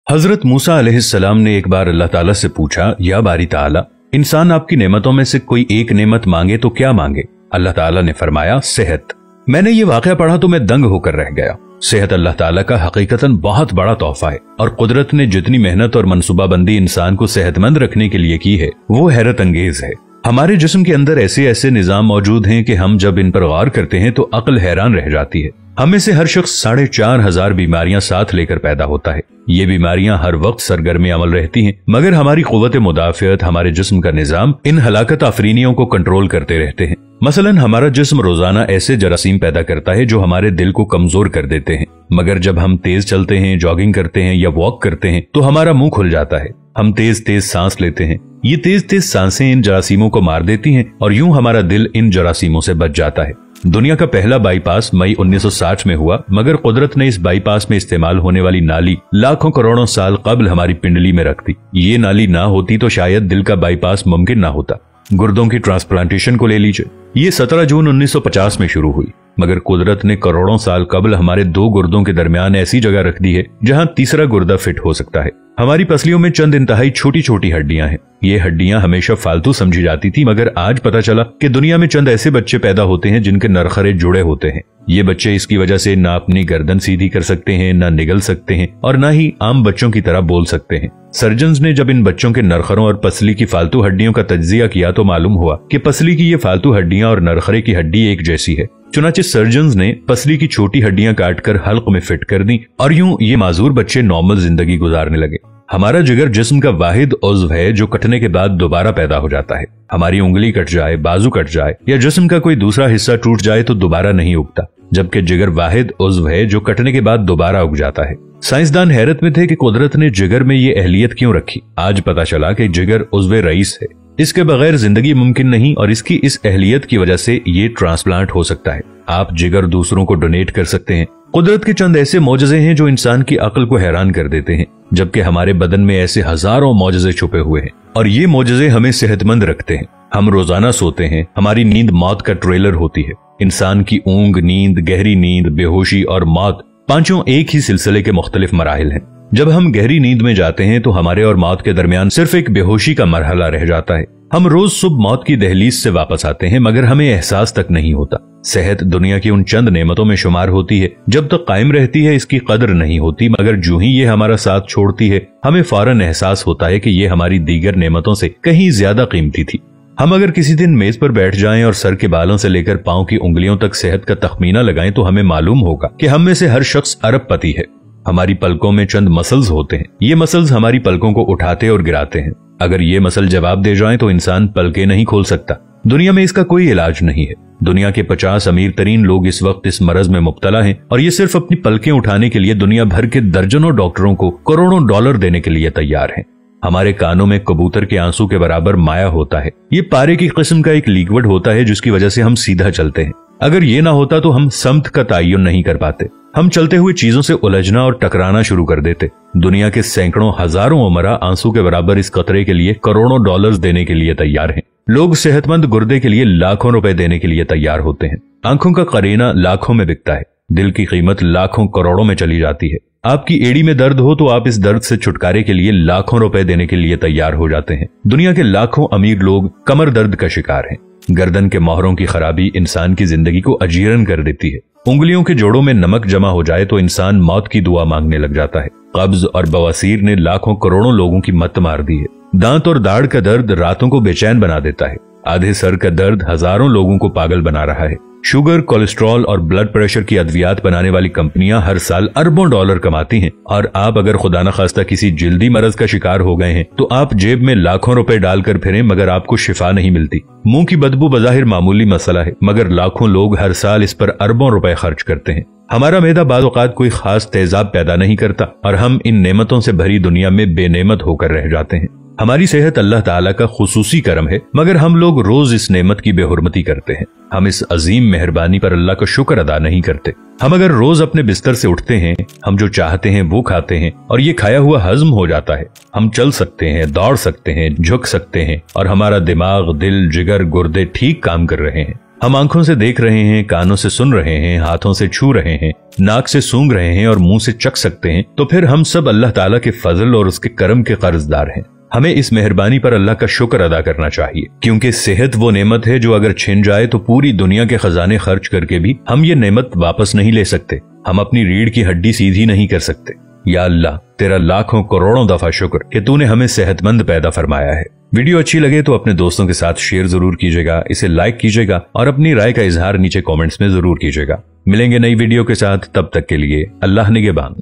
हजरत मूसा अलैहिस्सलाम ने एक बार अल्लाह ताला से पूछा, या बारी ताला, इंसान आपकी नेमतों में से कोई एक नेमत मांगे तो क्या मांगे? अल्लाह ताला ने फरमाया, सेहत। मैंने ये वाकया पढ़ा तो मैं दंग होकर रह गया। सेहत अल्लाह ताला का हकीकतन बहुत बड़ा तोहफा है और कुदरत ने जितनी मेहनत और मनसूबाबंदी इंसान को सेहतमंद रखने के लिए की है वो हैरत अंगेज है। हमारे जिस्म के अंदर ऐसे ऐसे निजाम मौजूद हैं कि हम जब इन पर गौर करते हैं तो अक्ल हैरान रह जाती है। हम में से हर शख्स 4,500 बीमारियां साथ लेकर पैदा होता है। ये बीमारियां हर वक्त सरगर्म अमल रहती हैं, मगर हमारी कुव्वत मुदाफियत, हमारे जिस्म का निजाम इन हलाकत आफरीनियों को कंट्रोल करते रहते हैं। मसलन हमारा जिस्म रोजाना ऐसे जरासीम पैदा करता है जो हमारे दिल को कमजोर कर देते हैं, मगर जब हम तेज चलते हैं, जॉगिंग करते हैं या वॉक करते हैं तो हमारा मुंह खुल जाता है। हम तेज तेज सांस लेते हैं, ये तेज तेज सांसें इन जरासीमों को मार देती हैं और यूं हमारा दिल इन जरासीमों से बच जाता है। दुनिया का पहला बाईपास मई 1960 में हुआ, मगर कुदरत ने इस बाईपास में इस्तेमाल होने वाली नाली लाखों करोड़ों साल कबल हमारी पिंडली में रख दी। ये नाली ना होती तो शायद दिल का बाईपास मुमकिन ना होता। गुर्दों की ट्रांसप्लांटेशन को ले लीजिए, ये 17 जून 1950 में शुरू हुई, मगर कुदरत ने करोड़ों साल कबल हमारे दो गुर्दों के दरमियान ऐसी जगह रख दी है जहां तीसरा गुर्दा फिट हो सकता है। हमारी पसलियों में चंद इंतहाई छोटी छोटी हड्डियां हैं। ये हड्डियां हमेशा फालतू समझी जाती थी, मगर आज पता चला कि दुनिया में चंद ऐसे बच्चे पैदा होते हैं जिनके नरखरे जुड़े होते हैं। ये बच्चे इसकी वजह से ना अपनी गर्दन सीधी कर सकते हैं, ना निगल सकते हैं और ना ही आम बच्चों की तरह बोल सकते हैं। सर्जन्स ने जब इन बच्चों के नरखरों और पसली की फालतू हड्डियों का तज्जिया किया तो मालूम हुआ कि पसली की ये फालतू हड्डियां और नरखरे की हड्डी एक जैसी है। चुनाचे सर्जन्स ने पसली की छोटी हड्डियां काटकर हल्क में फिट कर दी और यूं ये माजूर बच्चे नॉर्मल जिंदगी गुजारने लगे। हमारा जिगर जिस्म का वाहिद उज़्व है जो कटने के बाद दोबारा पैदा हो जाता है। हमारी उंगली कट जाए, बाजू कट जाए या जिस्म का कोई दूसरा हिस्सा टूट जाए तो दोबारा नहीं उगता, जबकि जिगर वाहिद उज़्व है जो कटने के बाद दोबारा उग जाता है। साइंसदान हैरत में थे कि कुदरत ने जिगर में ये अहलियत क्यों रखी। आज पता चला कि जिगर उज़्व रईस है, इसके बगैर जिंदगी मुमकिन नहीं और इसकी इस अहलियत की वजह से ये ट्रांसप्लांट हो सकता है। आप जिगर दूसरों को डोनेट कर सकते हैं। कुदरत के चंद ऐसे मौजज़े हैं जो इंसान की अक्ल को हैरान कर देते हैं, जबकि हमारे बदन में ऐसे हजारों मौजज़े छुपे हुए हैं और ये मौजज़े हमें सेहतमंद रखते हैं। हम रोजाना सोते हैं, हमारी नींद मौत का ट्रेलर होती है। इंसान की ऊंग, नींद, गहरी नींद, बेहोशी और मौत, पांचों एक ही सिलसिले के मुख्तलिफ मराहिल हैं। जब हम गहरी नींद में जाते हैं तो हमारे और मौत के दरमियान सिर्फ एक बेहोशी का मरहला रह जाता है। हम रोज सुबह मौत की दहलीज से वापस आते हैं, मगर हमें एहसास तक नहीं होता। सेहत दुनिया की उन चंद नेमतों में शुमार होती है, जब तक कायम रहती है इसकी कदर नहीं होती, मगर जो ही ये हमारा साथ छोड़ती है हमें फौरन एहसास होता है कि ये हमारी दीगर नेमतों से कहीं ज्यादा कीमती थी। हम अगर किसी दिन मेज पर बैठ जाएं और सर के बालों से लेकर पांव की उंगलियों तक सेहत का तखमीना लगाएं तो हमें मालूम होगा कि हम में से हर शख्स अरबपति है। हमारी पलकों में चंद मसल्स होते हैं, ये मसल्स हमारी पलकों को उठाते और गिराते हैं। अगर ये मसल जवाब दे जाएं तो इंसान पलकें नहीं खोल सकता। दुनिया में इसका कोई इलाज नहीं है। दुनिया के 50 अमीर तरीन लोग इस वक्त इस मरज में मुब्तला हैं और ये सिर्फ अपनी पलकें उठाने के लिए दुनिया भर के दर्जनों डॉक्टरों को करोड़ों डॉलर देने के लिए तैयार हैं। हमारे कानों में कबूतर के आंसू के बराबर माया होता है। ये पारे की किस्म का एक लिक्विड होता है जिसकी वजह से हम सीधा चलते हैं। अगर ये ना होता तो हम समत का तयन नहीं कर पाते। हम चलते हुए चीजों से उलझना और टकराना शुरू कर देते। दुनिया के सैकड़ों हजारों उमरा आंसू के बराबर इस कतरे के लिए करोड़ों डॉलर्स देने के लिए तैयार हैं। लोग सेहतमंद गुर्दे के लिए लाखों रुपए देने के लिए तैयार होते हैं। आंखों का करीना लाखों में बिकता है। दिल की कीमत लाखों करोड़ों में चली जाती है। आपकी एड़ी में दर्द हो तो आप इस दर्द से छुटकारे के लिए लाखों रुपए देने के लिए तैयार हो जाते हैं। दुनिया के लाखों अमीर लोग कमर दर्द का शिकार हैं। गर्दन के मोहरों की खराबी इंसान की जिंदगी को अजीरन कर देती है। उंगलियों के जोड़ों में नमक जमा हो जाए तो इंसान मौत की दुआ मांगने लग जाता है। कब्ज और बवासीर ने लाखों करोड़ों लोगों की मत मार दी है। दांत और दाढ़ का दर्द रातों को बेचैन बना देता है। आधे सर का दर्द हजारों लोगों को पागल बना रहा है। शुगर, कोलेस्ट्रॉल और ब्लड प्रेशर की अद्वियात बनाने वाली कंपनियां हर साल अरबों डॉलर कमाती हैं और आप अगर खुदा न खास्ता किसी जिल्दी मरज का शिकार हो गए हैं तो आप जेब में लाखों रुपए डालकर फिरें मगर आपको शिफा नहीं मिलती। मुंह की बदबू बज़ाहिर मामूली मसला है, मगर लाखों लोग हर साल इस पर अरबों रुपए खर्च करते हैं। हमारा मैदा बाज़ औक़ात कोई खास तेजाब पैदा नहीं करता और हम इन नेमतों से भरी दुनिया में बेनेमत होकर रह जाते हैं। हमारी सेहत अल्लाह ताला का खुसूसी करम है, मगर हम लोग रोज इस नेमत की बेहुरमती करते हैं। हम इस अजीम मेहरबानी पर अल्लाह का शुक्र अदा नहीं करते। हम अगर रोज अपने बिस्तर से उठते हैं, हम जो चाहते हैं वो खाते हैं और ये खाया हुआ हजम हो जाता है। हम चल सकते हैं, दौड़ सकते हैं, झुक सकते हैं और हमारा दिमाग, दिल, जिगर, गुर्दे ठीक काम कर रहे हैं। हम आंखों से देख रहे हैं, कानों से सुन रहे हैं, हाथों से छू रहे हैं, नाक से सूंघ रहे हैं और मुंह से चख सकते हैं, तो फिर हम सब अल्लाह ताला के फजल और उसके करम के कर्जदार हैं। हमें इस मेहरबानी पर अल्लाह का शुक्र अदा करना चाहिए, क्योंकि सेहत वो नेमत है जो अगर छिन जाए तो पूरी दुनिया के खजाने खर्च करके भी हम ये नेमत वापस नहीं ले सकते। हम अपनी रीढ़ की हड्डी सीधी नहीं कर सकते। या अल्लाह, तेरा लाखों करोड़ों दफा शुक्र कि तूने हमें सेहतमंद पैदा फरमाया है। वीडियो अच्छी लगे तो अपने दोस्तों के साथ शेयर जरूर कीजिएगा, इसे लाइक कीजिएगा और अपनी राय का इजहार नीचे कमेंट्स में जरूर कीजिएगा। मिलेंगे नई वीडियो के साथ, तब तक के लिए अल्लाह निगहबान।